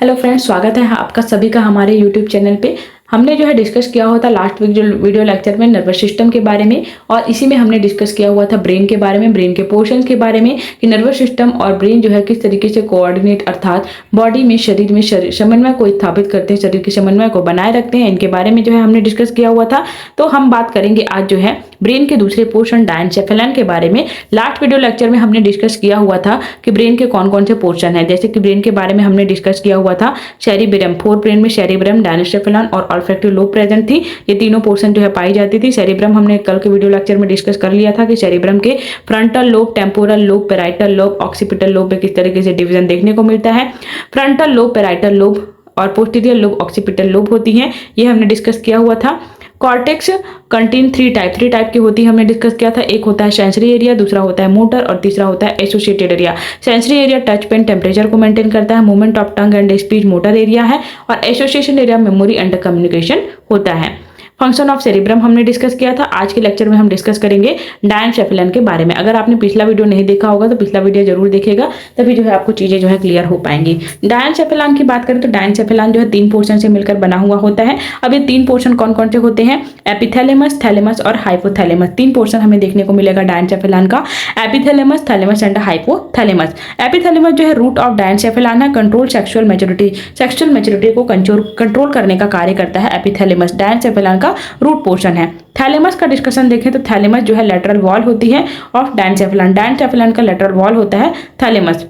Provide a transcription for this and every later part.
Hello friends, स्वागत है आपका सभी का हमारे यूट्यूब चैनल पे। हमने जो है डिस्कस किया हुआ था लास्ट वीक जो वीडियो लेक्चर में नर्वस सिस्टम के बारे में, और इसी में हमने डिस्कस किया हुआ था ब्रेन के बारे में, ब्रेन के पोर्शंस के बारे में कि नर्वस सिस्टम और ब्रेन जो है किस तरीके से कोऑर्डिनेट अर्थात बॉडी में शरीर में समन्वय को स्थापित करते हैं, शरीर के समन्वय को बनाए रखते हैं। इनके बारे में जो है हमने डिस्कस किया हुआ था। तो हम बात करेंगे आज जो है ब्रेन के दूसरे पोर्शन डायनसेफेलन के बारे में। लास्ट वीडियो लेक्चर में हमने डिस्कस किया हुआ था कि ब्रेन के कौन कौन से पोर्शन है। जैसे कि ब्रेन के बारे में हमने डिस्कस किया हुआ था सेरिब्रम, फोर ब्रेन में सेरिब्रम, डायनसेफेलन और ऑल्फैक्टिव लोब प्रेजेंट थी। ये तीनों पोर्शन जो है पाई जाती थी। सेरिब्रम हमने कल के वीडियो लेक्चर में डिस्कस कर लिया था कि सेरिब्रम के frontal lobe, temporal lobe, parietal lobe, occipital lobe में किस तरीके से डिवीजन देखने को मिलता है। फ्रंटल लोब, पेराइटल लोब और पोस्टीरियर लोब, ऑक्सीपिटल लोब होती हैं। ये हमने डिस्कस किया हुआ था। कॉर्टेक्स कंटेन थ्री टाइप की होती है, हमने डिस्कस किया था। एक होता है सेंसरी एरिया, दूसरा होता है मोटर और तीसरा होता है associated area. Sensory area touch pain temperature को मेंटेन करता है, movement of tongue and speech motor area है, और association area memory and communication होता है। फंक्शन ऑफ सेरिब्रम हमने डिस्कस किया था। आज के लेक्चर में हम डिस्कस करेंगे डायनसेफेलन के बारे में। अगर आपने पिछला वीडियो नहीं देखा होगा तो पिछला वीडियो जरूर देखिएगा, तभी जो है आपको चीजें जो है क्लियर हो पाएंगी। डायनसेफेलन की बात करें तो डायनसेफेलन जो है तीन पोर्शन से मिलकर बना हुआ होता है। अब ये तीन पोर्शन कौन कौन से होते हैं? एपिथैलेमस, थैलेमस और हाइपोथैलेमस। तीन पोर्शन हमें देखने को मिलेगा डायनसेफेलन का, epithalamus, thalamus and hypothalamus. Epithalamus जो है रूट ऑफ डायनसेफेलन है, कंट्रोल सेक्सुअल मैच्योरिटी को कंट्रोल करने का कार्य करता है। एपिथैलेमस डायनसेफेलन का रूट पोर्शन है। थैलेमस का डिस्कशन देखें तो थैलेमस जो है लेटरल वॉल होती है ऑफ डायनसेफेलन। डायनसेफेलन का लेटरल वॉल होता है थैलेमस।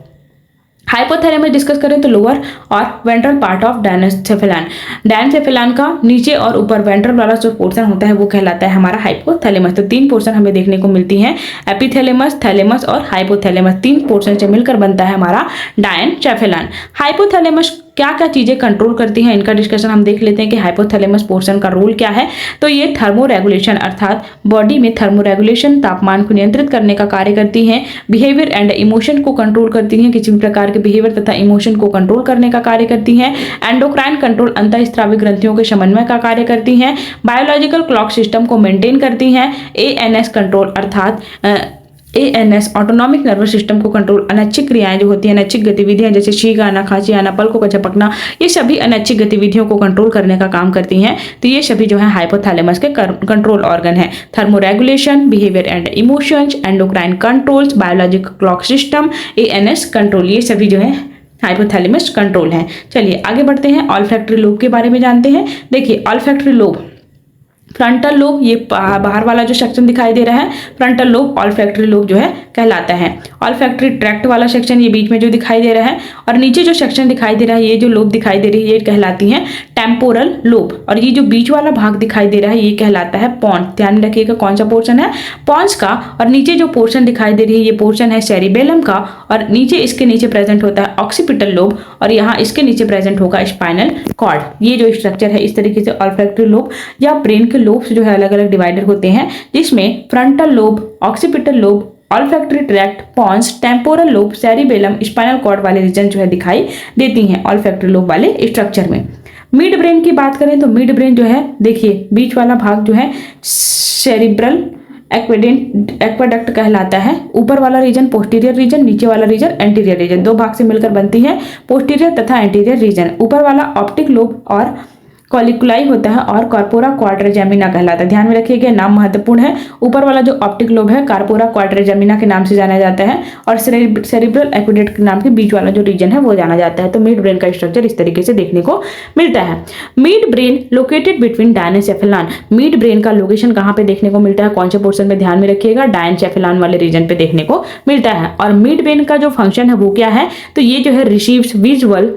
हाइपोथैलेमस डिस्कस करें तो लोअर और वेंट्रल पार्ट ऑफ डायनसेफेलन। डायनसेफेलन का नीचे और ऊपर वेंट्रल वाला जो पोर्शन होता है वो कहलाता है हमारा हाइपोथैलेमस। तो तीन पोर्शन हमें देखने को मिलती हैं, एपिथैलेमस, थैलेमस और हाइपोथैलेमस। तीन पोर्शन से मिलकर बनता है हमारा डायनसेफेलन। हाइपोथैलेमस क्या क्या चीजें कंट्रोल करती हैं, इनका डिस्कशन हम देख लेते हैं कि हाइपोथैलेमस पोर्शन का रोल क्या है। तो ये थर्मो रेगुलेशन अर्थात बॉडी में थर्मो रेगुलेशन, तापमान को नियंत्रित करने का कार्य करती हैं। बिहेवियर एंड इमोशन को कंट्रोल करती हैं, किसी भी प्रकार के बिहेवियर तथा इमोशन को कंट्रोल करने का कार्य करती हैं। एंडोक्राइन कंट्रोल, अंतःस्रावी ग्रंथियों के समन्वय का कार्य करती हैं। बायोलॉजिकल क्लॉक सिस्टम को मेंटेन करती हैं। एएनएस कंट्रोल अर्थात एएनएस ऑटोनॉमिक नर्वस सिस्टम को कंट्रोल, अनैच्छिक क्रियाएं जो होती हैं, अनैच्छिक गतिविधियां जैसे छींक आना, खांसी आना, पलकों का झपकना, ये सभी अनैच्छिक गतिविधियों को कंट्रोल करने का काम करती हैं। तो ये सभी जो है हाइपोथैलेमस के कंट्रोल ऑर्गन है। Thermo regulation, behaviour and emotions, endocrine controls, biological clock system, ANS control, ये सभी जो है हाइपोथैलेमस कंट्रोल है। चलिए आगे बढ़ते हैं, ऑल्फैक्टरी लोब के बारे में जानते हैं। देखिए ऑल्फैक्टरी लोब, फ्रंटल लोब, ये बाहर वाला जो सेक्शन दिखाई दे रहा है फ्रंटल लोब ऑल्फैक्टरी लोब जो है कहलाता है। ऑल्फैक्टरी ट्रैक्ट वाला सेक्शन ये बीच में जो दिखाई दे रहा है, और नीचे जो सेक्शन दिखाई दे रहा है, ये जो लोब दिखाई दे रही है ये कहलाती है टेम्पोरल लोब, और ये जो बीच वाला भाग दिखाई दे रहा है ये कहलाता है पॉन्स। ध्यान में रखिएगा कौन सा पोर्शन है, पॉन्स का। और नीचे जो पोर्शन दिखाई दे रही है ये पोर्शन है सेरिबेलम का, और नीचे इसके नीचे प्रेजेंट होता है ऑक्सीपिटल लोब, और यहाँ इसके नीचे प्रेजेंट होगा स्पाइनल कॉर्ड। ये जो स्ट्रक्चर है इस तरीके से ऑल्फैक्टरी लोब या ब्रेन के लोब्स जो है अलग अलग डिवाइडर होते हैं, जिसमें frontal lobe, occipital lobe, olfactory tract, pons, temporal lobe, cerebellum, spinal cord वाले रीजन जो है दिखाई देती हैं ऑल्फैक्टरी लोब वाले स्ट्रक्चर में। मिड ब्रेन की बात करें तो मिड ब्रेन जो है, देखिए बीच वाला भाग जो है सेरिब्रल एक्वेडक्ट कहलाता है। ऊपर वाला रीजन पोस्टीरियर रीजन, नीचे वाला रीजन एंटीरियर रीजन, दो भाग से मिलकर बनती है पोस्टीरियर तथा एंटीरियर रीजन। ऊपर वाला ऑप्टिक लोब और कॉलिकुलाई होता है, और कार्पोरा क्वाड्रिजेमिना कहलाता है। ध्यान में रखिएगा नाम महत्वपूर्ण है। ऊपर वाला जो ऑप्टिक लोब है कार्पोरा क्वाड्रिजेमिना के नाम से जाना जाता है, और सेरिब्रल एक्वेडक्ट के नाम के बीच वाला जो रीजन है वो जाना जाता है। तो मिड ब्रेन का स्ट्रक्चर इस तरीके से देखने को मिलता है। Mid brain located between डायनसेफेलन। Mid brain का लोकेशन कहाँ पे देखने को मिलता है, कौन से पोर्शन में, ध्यान में रखिएगा डायनसेफेलन वाले रीजन पे देखने को मिलता है। और मिड ब्रेन का जो फंक्शन है वो क्या है, तो ये जो है रिसीव्स विजुअल,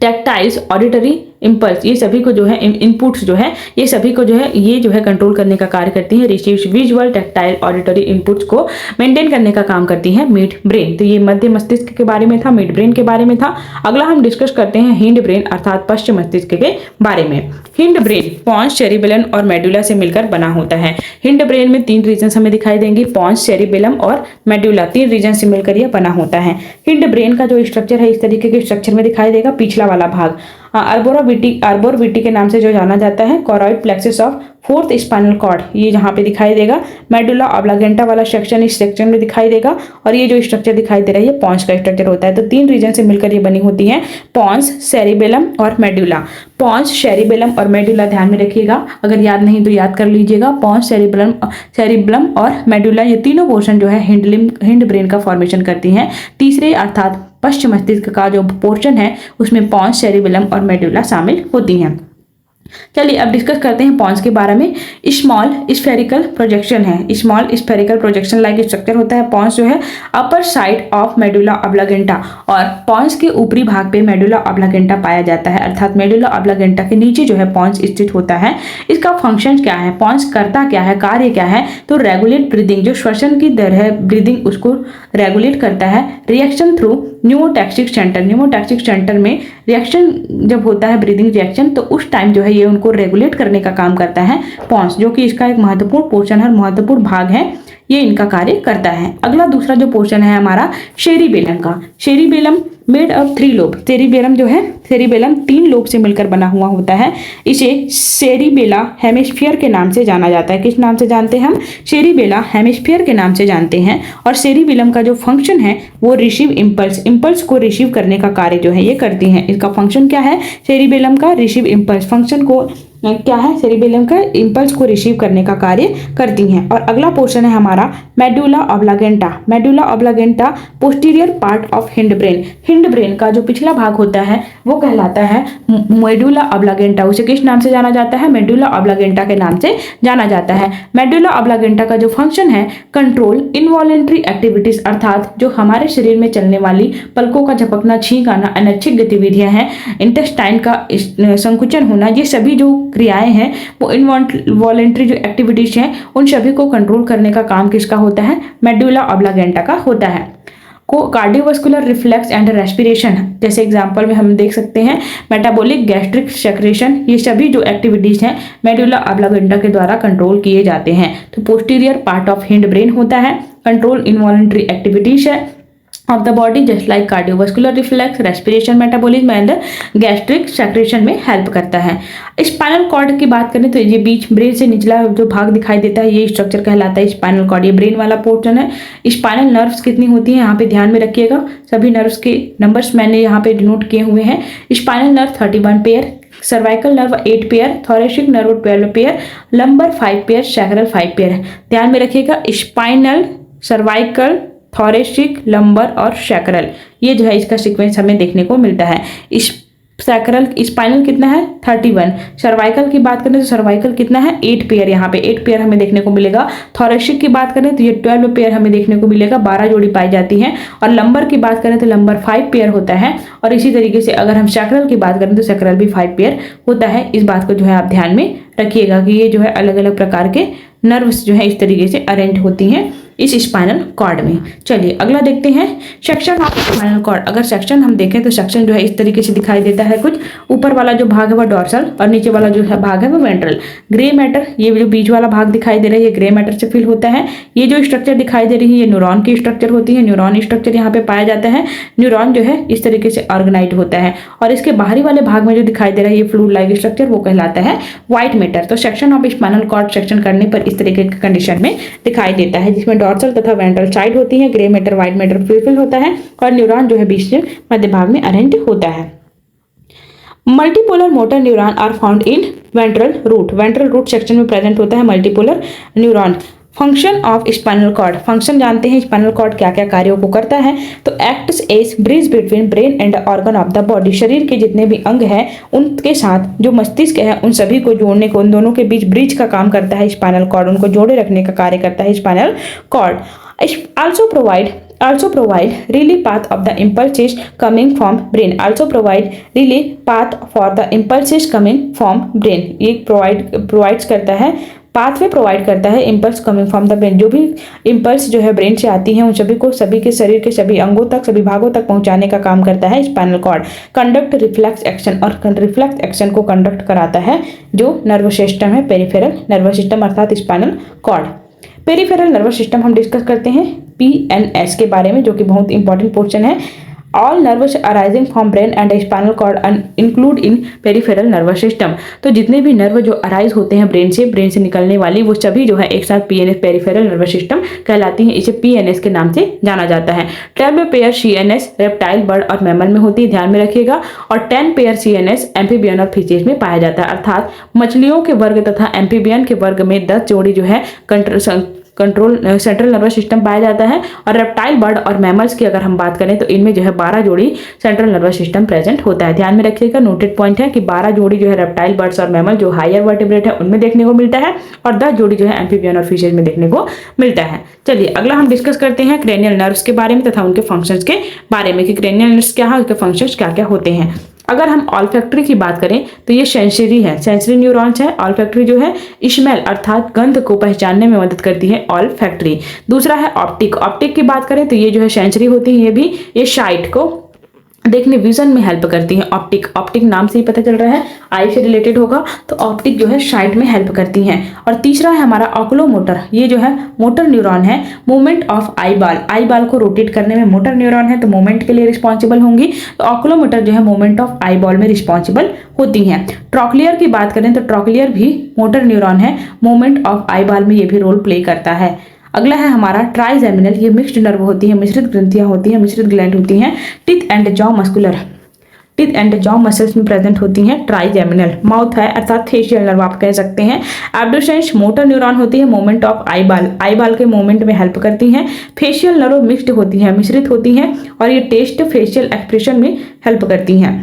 टैक्टाइल्स, ऑडिटरी इम्पल्स, ये सभी को जो है इनपुट्स जो है ये सभी को जो है ये जो है कंट्रोल करने का कार्य करती है। Receives visual, tactile, auditory inputs को मेंटेन करने का काम करती है मिड ब्रेन। तो ये मध्य मस्तिष्क के बारे में था, मिड ब्रेन के बारे में था। अगला हम डिस्कस करते हैं हिंड ब्रेन अर्थात पश्चिम मस्तिष्क के बारे में। हिंड ब्रेन पॉन्स, सेरिबेलम और मेडुला से मिलकर बना होता है। हिंड ब्रेन में तीन रीजन हमें दिखाई देंगे, पॉन्स, सेरिबेलम और मेडुला, तीन रीजन से मिलकर यह बना होता है। हिंड ब्रेन का जो स्ट्रक्चर है इस तरीके के स्ट्रक्चर में दिखाई देगा। पिछला वाला भाग आर्बोरविटी के नाम से जो जाना जाता है। Choroid plexus of fourth spinal cord, ये जहाँ पे दिखाई देगा। मेडुला ऑब्लागेंटा वाला सेक्शन इस सेक्शन में दिखाई देगा। और ये जो स्ट्रक्चर दिखाई दे रहा है ये पॉन्स का स्ट्रक्चर होता है। तो 3 रीजन से मिलकर ये बनी होती है, पॉन्स, सेरिबेलम और मेडुला। पॉन्स, सेरिबेलम और मेडुला ध्यान में रखिएगा, अगर याद नहीं तो याद कर लीजिएगा। पॉन्स, सेरिबेलम और मेडुला ये तीनों पोर्शन जो है हिंड ब्रेन का फॉर्मेशन करती हैं। तीसरे अर्थात पश्च मस्तिष्क का जो पोर्शन है उसमें पॉन्स, सेरिबेलम और मेडुला शामिल होती हैं। चलिए अब डिस्कस करते हैं पॉन्स के बारे में। स्मॉल स्फेरिकल प्रोजेक्शन है, small spherical projection like structure होता है। पॉन्स जो है अपर साइड ऑफ मेडुला ऑब्लागेंटा, और पॉन्स के ऊपरी भाग पे मेडुला ऑब्लागेंटा पाया जाता है, अर्थात मेडुला ऑब्लागेंटा के नीचे जो है पॉन्स स्थित होता है। इसका फंक्शन क्या है, पॉन्स करता क्या है, कार्य क्या है, तो रेगुलेट ब्रीदिंग, जो श्वसन की दर है ब्रीदिंग उसको रेगुलेट करता है। Reaction through pneumotaxic centre, pneumotaxic centre में रिएक्शन जब होता है ब्रीदिंग रिएक्शन तो उस टाइम जो है ये उनको रेगुलेट करने का काम करता है पॉन्स, जो कि इसका एक महत्वपूर्ण पोर्शन है, महत्वपूर्ण भाग है, ये इनका कार्य करता है। अगला दूसरा जो पोर्शन है हमारा सेरिबेलम का। Cerebellum made of 3 lobe, cerebellum जो है सेरिबेलम 3 लोब से मिलकर बना हुआ होता है। इसे सेरिबेला हेमिस्फीयर के नाम से जाना जाता है। किस नाम से जानते हैं हम, सेरिबेला हेमिस्फीयर के नाम से जानते हैं। और सेरिबेलम का जो फंक्शन है वो रिसीव इम्पल्स, इम्पल्स को रिसीव करने का कार्य जो है ये करती है। इसका फंक्शन क्या है, सेरिबेलम का रिसीव इम्पल्स, फंक्शन को क्या है, सेरिबेलम का इम्पल्स को रिसीव करने का कार्य करती हैं। और अगला पोर्शन है हमारा medulla oblongata. Medulla oblongata posterior part of hind brain, hind brain का जो पिछला भाग होता है वो कहलाता है मेडुला ऑब्लागेंटा। उसे किस नाम से जाना जाता है, मेडुला ऑब्लागेंटा के नाम से जाना जाता है। मेडुला ऑब्लागेंटा का जो फंक्शन है कंट्रोल इनवॉलेंट्री एक्टिविटीज, अर्थात जो हमारे शरीर में चलने वाली पलकों का झपकना, छींक आना, अनैच्छिक गतिविधियां हैं, इंटेस्टाइन का संकुचन होना, ये सभी जो क्रियाएं हैं वो इनवॉलेंट्री जो एक्टिविटीज हैं उन सभी को कंट्रोल करने का काम किसका होता है, मेडुला ऑब्लागेंटा का होता है। को कार्डियोवास्कुलर रिफ्लेक्स एंड रेस्पिरेशन, जैसे एग्जांपल में हम देख सकते हैं मेटाबॉलिक, गैस्ट्रिक सेक्रेशन, ये सभी जो एक्टिविटीज हैं मेडुला ऑब्लागेंटा के द्वारा कंट्रोल किए जाते हैं। तो posterior part of hind brain होता है, कंट्रोल इनवॉलेंट्री एक्टिविटीज है of the body just like cardiovascular reflex, respiration, metabolism and gastric secretion में हेल्प करता है। स्पाइनल कॉर्ड की बात करें तो ये बीच ब्रेन से निचला जो भाग दिखाई देता है ये स्ट्रक्चर कहलाता है स्पाइनल कॉर्ड, ये ब्रेन वाला पोर्शन है। स्पाइनल नर्व्स कितनी होती हैं यहाँ पे ध्यान में रखिएगा, सभी नर्व्स के नंबर्स मैंने यहाँ पे डिनोट किए हुए हैं। Spinal nerve 31 pair, cervical nerve 8 pair, thoracic nerve 12 pair, lumbar 5 pair, sacral 5 pair. ध्यान में रखिएगा स्पाइनल, सर्वाइकल, थोरेसिक, लंबर और सैक्रल, ये जो है इसका सीक्वेंस हमें देखने को मिलता है। इस सैक्रल स्पाइनल कितना है 31, सर्वाइकल की बात करें तो सर्वाइकल कितना है 8 पेयर, यहाँ पे 8 पेयर हमें देखने को मिलेगा। थोरेसिक की बात करें तो ये 12 पेयर हमें देखने को मिलेगा, 12 जोड़ी पाई जाती हैं। और लंबर की बात करें तो लंबर 5 पेयर होता है। और इसी तरीके से अगर हम सैक्रल की बात करें तो सैक्रल भी 5 पेयर होता है। इस बात को जो है आप ध्यान में रखिएगा कि ये जो है अलग अलग प्रकार के नर्व्स जो है इस तरीके से अरेंज होती हैं इस स्पाइनल कॉर्ड में। चलिए अगला देखते हैं सेक्शन ऑफ स्पाइनल कॉर्ड। अगर सेक्शन हम देखें तो सेक्शन जो है इस तरीके से दिखाई देता है कुछ, ऊपर वाला जो भाग है वो डॉर्सल और नीचे वाला जो है भाग है वो वेंट्रल। ग्रे मैटर, ये जो बीच वाला भाग दिखाई दे रहा है ये ग्रे मैटर से फिल होता है। ये जो स्ट्रक्चर दिखाई दे रही है ये न्यूरॉन की स्ट्रक्चर होती है, न्यूरॉन स्ट्रक्चर यहाँ पे पाया जाता है। न्यूरॉन जो है इस तरीके से ऑर्गेनाइज होता है और इसके बाहरी वाले भाग में जो दिखाई दे रहा है ये फ्लूइड लाइक स्ट्रक्चर वो कहलाता है व्हाइट मैटर। तो section of spinal cord section करने पर इस तरीके की कंडीशन में दिखाई देता है, जिसमें डॉर्सल तथा वेंट्रल साइड होती है, grey matter white matter fill होता है और न्यूरॉन जो है बीच में मध्य भाग में अरेंज होता है। Multipolar motor neuron are found in ventral root, ventral root section में प्रेजेंट होता है multipolar neuron. Function of spinal cord, function जानते हैं स्पाइनल कॉर्ड क्या क्या कार्यों को करता है, तो acts as bridge between brain and organ of the body, शरीर के जितने भी अंग हैं उनके साथ जो मस्तिष्क है उन सभी को जोड़ने को, उन दोनों के बीच ब्रिज का काम करता है स्पाइनल कॉर्ड, उनको जोड़े रखने का कार्य करता है spinal cord. also provide relay path of the impulses coming from brain, also provide relay path for the impulses coming from brain, ये provides करता है, पाथवे प्रोवाइड करता है impulse coming from the brain, जो भी इम्पल्स जो है brain से आती हैं उन सभी को सभी के शरीर के सभी अंगों तक, सभी भागों तक पहुंचाने का काम करता है spinal cord. Conduct reflex action, और रिफ्लेक्स एक्शन को कंडक्ट कराता है जो नर्वस सिस्टम है, पेरिफेरल नर्वस सिस्टम अर्थात spinal cord. Peripheral nervous system हम डिस्कस करते हैं PNS के बारे में, जो कि बहुत इंपॉर्टेंट पोर्शन है। All nerves arising from brain and spinal cord include in peripheral nervous system. तो जितने भी नर्व जो अराइज होते हैं ब्रेन से निकलने वाली, वो सभी जो है एक साथ पीएनएस पेरिफेरल नर्वस सिस्टम कहलाती हैं। इसे पीएनएस के नाम से जाना जाता है। 12 पेयर सीएनएस रेप्टाइल, बर्ड और मैमल में होती है, ध्यान में रखिएगा। और 10 पेयर सीएनएस एम्फीबियन और फिशेज में पाया जाता है। अर्थात मछलियों के वर्ग तथा एम्फीबियन के वर्ग में 10 जोड़ी जो है सेंट्रल नर्वस सिस्टम पाया जाता है। और रेप्टाइल, बर्ड और मैमल्स की अगर हम बात करें तो इनमें जो है 12 जोड़ी सेंट्रल नर्वस सिस्टम प्रेजेंट होता है। ध्यान में रखिएगा, नोटेड पॉइंट है कि 12 जोड़ी जो है रेप्टाइल, बर्ड्स और मैमल जो हायर वर्टिब्रेट है उनमें देखने को मिलता है, और 10 जोड़ी जो है एम्फीबियन और फिशेज में देखने को मिलता है। चलिए अगला हम डिस्कस करते हैं क्रेनियल नर्व्स के बारे में तथा उनके फंक्शंस के बारे में कि क्रेनियल नर्व्स क्या है, उनके फंक्शंस क्या क्या होते हैं। अगर हम ऑल्फैक्टरी की बात करें तो ये सेंसरी है, सेंसरी न्यूरॉन्स है। ऑल्फैक्टरी जो है स्मेल अर्थात गंध को पहचानने में मदद करती है ऑल्फैक्टरी। दूसरा है ऑप्टिक। ऑप्टिक की बात करें तो ये जो है सेंसरी होती है, ये शाइट को देखने, विजन में हेल्प करती है। ऑप्टिक नाम से ही पता चल रहा है आई से रिलेटेड होगा, तो ऑप्टिक जो है साइट में हेल्प करती हैं। और तीसरा है हमारा ऑक्लोमोटर। ये जो है मोटर न्यूरॉन है, मूवमेंट ऑफ आई बाल को रोटेट करने में मोटर न्यूरॉन है, तो मूवमेंट के लिए रिस्पॉन्सिबल होंगी। तो ऑक्लोमोटर जो है मूवमेंट ऑफ आई बॉल में रिस्पॉन्सिबल होती हैं। ट्रॉक्लियर की बात करें तो ट्रॉक्लियर भी मोटर न्यूरॉन है, मूवमेंट ऑफ आई बॉल में ये भी रोल प्ले करता है। अगला है हमारा ट्राइजेमिनल। ये मिक्स्ड नर्व होती है, मिश्रित ग्रंथियां होती हैं, मिश्रित ग्लैंड होती हैं। टीथ एंड जॉ मसल्स में प्रेजेंट होती हैं। ट्राइजेमिनल माउथ है अर्थात फेशियल नर्व आप कह सकते हैं। एब्डोसेंस मोटर न्यूरॉन होती है, मूवमेंट ऑफ आई बाल के मूवमेंट में हेल्प करती हैं। फेशियल नर्व मिक्स्ड होती हैं, मिश्रित होती हैं, और ये टेस्ट फेशियल एक्सप्रेशन में हेल्प करती हैं।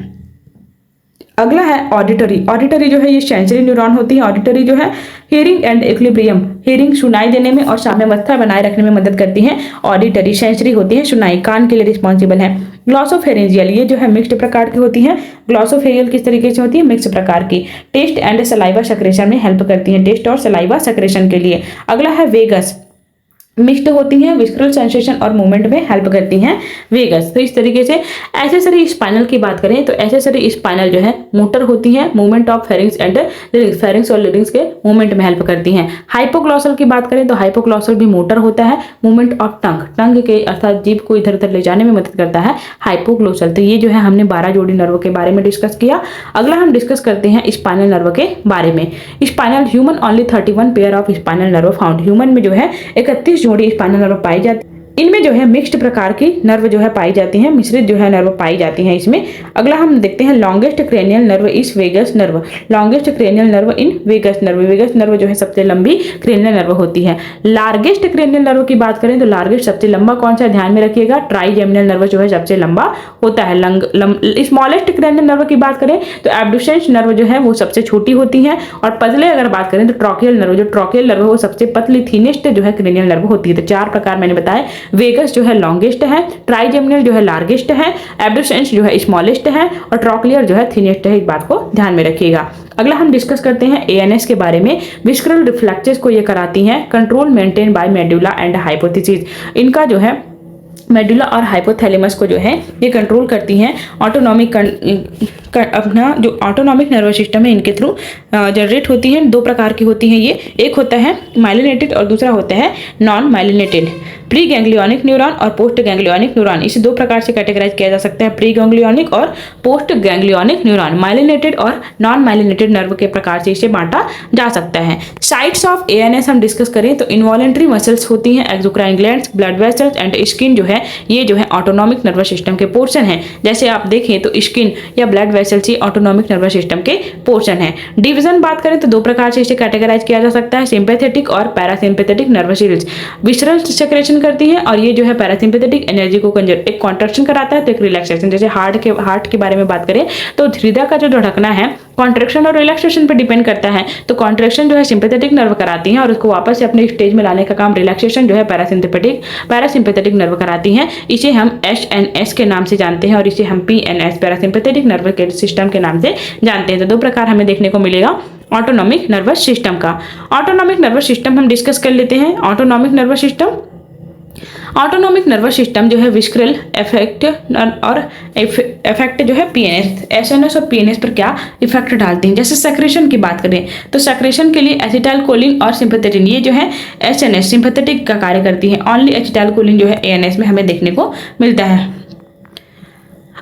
अगला है ऑडिटरी जो है ये सेंसरी न्यूरॉन होती है। ऑडिटरी जो है हियरिंग एंड इक्विलिब्रियम, हियरिंग सुनाई देने में और साम्यावस्था बनाए रखने में मदद करती है। ऑडिटरी सेंसरी होती है, सुनाई कान के लिए रिस्पॉन्सिबल है। ग्लॉसोफेरेंजियल ये जो है मिक्स्ड प्रकार की होती है। ग्लॉसोफेरियल किस तरीके से होती है, मिक्स प्रकार की। टेस्ट एंड सलाइवा सेक्रेशन में हेल्प करती है, टेस्ट और सलाइवा सेक्रेशन के लिए। अगला है वेगस, मिक्स्ड होती हैं, विस्करल सेंसेशन और मूवमेंट में हेल्प करती हैं वेगस। तो इस तरीके से एक्सेसरी स्पाइनल की बात करें तो एक्सेसरी स्पाइनल जो है मोटर होती है, movement of pharynx and larynx, pharynx और लिरिंग्स के मूवमेंट में हेल्प करती हैं। हाइपोग्लॉसल की बात करें तो हाइपोग्लॉसल भी मोटर होता है, मूवमेंट ऑफ टंग के अर्थात जीभ को इधर उधर ले जाने में मदद करता है हाइपोग्लॉसल। तो ये जो है हमने 12 जोड़ी नर्व के बारे में डिस्कस किया। अगला हम डिस्कस करते हैं स्पाइनल नर्व के बारे में। Spinal human only 31 pair of spinal nerve found. Human में जो है 31 जोड़ी स्पाइनल नर्व पाई जाती है। इनमें जो है मिक्स्ड प्रकार की नर्व जो है पाई जाती हैं, मिश्रित जो है नर्व पाई जाती हैं इसमें। अगला हम देखते हैं longest cranial nerve is vagus nerve. Longest cranial nerve in vagus nerve. Vagus nerve जो है सबसे लंबी क्रेनियल नर्व होती है। लार्जेस्ट क्रेनियल नर्व की बात करें तो लार्जेस्ट सबसे लंबा कौन सा है, ध्यान में रखिएगा, ट्राइजेमिनल नर्व जो है सबसे लंबा होता है। स्मॉलेस्ट क्रेनियल नर्व की बात करें तो एब्डुसेंस नर्व जो है वो सबसे छोटी होती है। और पतले अगर बात करें तो ट्रॉकियल नर्व, जो ट्रॉकियल नर्व वो सबसे पतली थिनेस्ट जो है क्रेनियल नर्व होती है। तो 4 प्रकार मैंने बताए, वेगस जो है लॉन्गेस्ट है, ट्राइजेमिनल जो है लार्जेस्ट है, एब्डुसेंस जो है स्मॉलेस्ट है, और ट्रॉक्लियर जो है थिनेस्ट है। इस बात को ध्यान में रखिएगा। अगला हम डिस्कस करते हैं एएनएस के बारे में। विस्करल रिफ्लेक्सेस को ये कराती हैं, control maintain by medulla and hypothalamus. इनका जो है मेडुला और हाइपोथैलेमस को जो है ये कंट्रोल करती हैं। ऑटोनॉमिक अपना जो ऑटोनॉमिक नर्वस सिस्टम है इनके थ्रू जनरेट होती हैं। 2 प्रकार की होती हैं ये, एक होता है माइलिनेटेड और दूसरा होता है non myelinated. Pre ganglionic neuron और पोस्ट गैंग्लियोनिक न्यूरॉन, इसे 2 प्रकार से कैटेगराइज किया जा सकता है, प्री गैंग्लियोनिक और पोस्ट गैंग्लियोनिक न्यूरॉन। माइलिनेटेड और नॉन माइलिनेटेड नर्व के प्रकार से इसे बांटा जा सकता है। साइट्स ऑफ एएनएस हम डिस्कस करें तो इनवॉलेंट्री मसल्स होती हैं, exocrine glands, blood vessels and skin जो है ये जो है ऑटोनॉमिक नर्वस सिस्टम के पोर्शन है। जैसे आप देखें तो स्किन या ब्लड वेसल्स ये ऑटोनॉमिक नर्वस सिस्टम के पोर्शन है। डिवीजन बात करें तो 2 प्रकार से इसे कैटेगराइज किया जा सकता है, सिंपैथेटिक और parasympathetic nervous cells. Visceral secretion करती है और ये जो है पैरासिम्पैथेटिक एनर्जी को एक कॉन्ट्रैक्शन कराता है तो एक रिलैक्सेशन। जैसे हार्ट के बारे में बात करें तो हृदय का जो धड़कना है कॉन्ट्रैक्शन और रिलैक्सेशन पर डिपेंड करता है। तो कॉन्ट्रैक्शन जो है सिंपैथेटिक नर्व कराती है और उसको वापस से अपने स्टेज में लाने का काम रिलैक्सेशन जो है पैरासिम्पैथेटिक नर्व कराती है। इसे हम एचएनएस के नाम से जानते हैं और इसे हम पीएनएस पैरासिम्पैथेटिक नर्व के सिस्टम के नाम से जानते हैं। तो 2 प्रकार हमें देखने को मिलेगा ऑटोनॉमिक नर्वस सिस्टम का। ऑटोनॉमिक नर्वस सिस्टम हम डिस्कस कर लेते हैं। ऑटोनॉमिक नर्वस सिस्टम जो है विस्करल इफेक्ट और इफेक्ट जो है पीएनएस, एसएनएस और पीएनएस पर क्या इफेक्ट डालते हैं। जैसे सेक्रेशन की बात करें तो सेक्रेशन के लिए एसिटाइलकोलिन और सिंपैथेटिन ये जो है एसएनएस सिंपैथेटिक का कार्य करती है। ओनली एसिटाइलकोलिन जो है एएनएस में हमें देखने को मिलता है।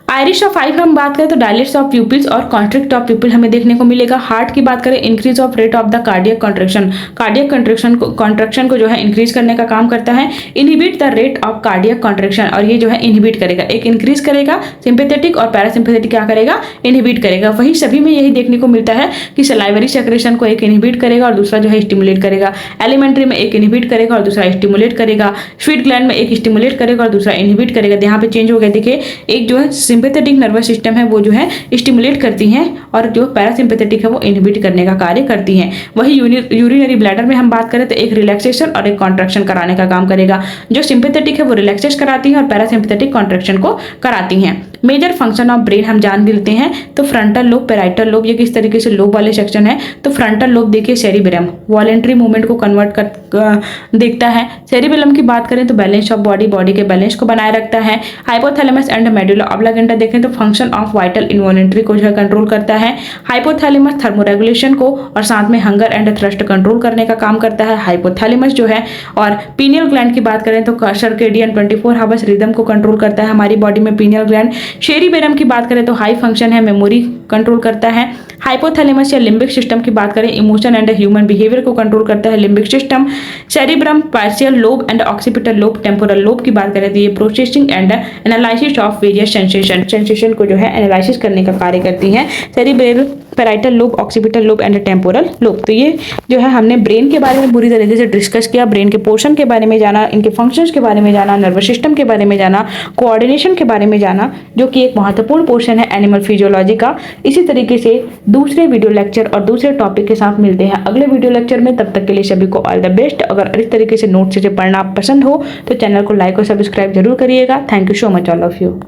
आयरिश ऑफ आई हम बात करें तो डायलेट्स ऑफ प्यूपिल्स और कॉन्स्ट्रिक्ट ऑफ प्यूपिल हमें देखने को मिलेगा। हार्ट की बात करें, increase of rate of the cardiac contraction को जो है इंक्रीज करने का काम करता है। Inhibit the rate of cardiac contraction, और ये जो है इनहिबिट करेगा, एक इंक्रीज करेगा सिंपैथेटिक और पैरासिम्पैथेटिक क्या करेगा, इनहिबिट करेगा। वही सभी में यही देखने को मिलता है कि सलाइवरी सेक्रेशन को एक इनहिबिट करेगा और दूसरा जो है स्टिमुलेट करेगा। एलिमेंट्री में एक इनहिबिट करेगा और दूसरा स्टिमुलेट करेगा। स्वीट ग्लैंड में एक स्टिमुलेट करेगा और दूसरा इनहिबिट करेगा। यहाँ पे चेंज हो गया, देखिए एक जो है सिंपैथेटिक नर्वस सिस्टम है वो जो है स्टिमुलेट करती हैं और जो पैरासिम्पैथेटिक है वो इनहिबिट करने का कार्य करती हैं। वही यूरिनरी ब्लैडर में हम बात करें तो एक रिलैक्सेशन और एक कॉन्ट्रैक्शन कराने का काम करेगा। जो सिंपैथेटिक है वो रिलैक्सेशन कराती है और पैरासिम्पैथेटिक कॉन्ट्रैक्शन को कराती हैं। मेजर फंक्शन ऑफ ब्रेन हम जान लेते हैं तो फ्रंटल लोब, पैराइटल लोब, ये किस तरीके से लोब वाले सेक्शन है। तो फ्रंटल लोब देखिए सेरिब्रम वॉलेंट्री मूवमेंट को कन्वर्ट कर देखता है। सेरिबेलम की बात करें तो बैलेंस ऑफ बॉडी के बैलेंस को बनाए रखता है। हाइपोथैलेमस एंड मेडुला ऑब्लांगेटा देखें तो फंक्शन ऑफ वाइटल इनवॉलेंट्री को जो है कंट्रोल करता है। हाइपोथैलेमस थर्मोरेगुलेशन को और साथ में हंगर एंड थ्रस्ट कंट्रोल करने का काम करता है हाइपोथैलेमस जो है। और पीनियल ग्लैंड की बात करें तो सर्केडियन 24 हावर्स रिदम को कंट्रोल करता है हमारी बॉडी में पीनियल ग्लैंड। सेरिबेलम की बात करें तो हाई फंक्शन है, मेमोरी कंट्रोल करता है। हाइपोथैलेमस या लिम्बिक सिस्टम की बात करें इमोशन एंड ह्यूमन बिहेवियर को कंट्रोल करता है limbic system. Cerebrum, partial lobe and occipital lobe, temporal lobe की बात करें तो ये processing and analysis of various sensation को जो है एनालिसिस करने का कार्य करती हैं। Cerebral, parietal lobe, occipital lobe and temporal lobe. तो ये जो है हमने ब्रेन के बारे में पूरी तरीके से डिस्कस किया, ब्रेन के पोर्शन के बारे में जाना, इनके फंक्शंस के बारे में जाना, नर्वस सिस्टम के बारे में जाना, कोऑर्डिनेशन के बारे में जाना, जो कि एक महत्वपूर्ण पोर्शन है एनिमल फिजियोलॉजी का। इसी तरीके से दूसरे वीडियो लेक्चर और दूसरे टॉपिक के साथ मिलते हैं अगले वीडियो लेक्चर में। तब तक के लिए सभी को ऑल द बेस्ट। अगर इस तरीके से नोट्स से पढ़ना पसंद हो तो चैनल को लाइक और सब्सक्राइब जरूर करिएगा। Thank you so much all of you.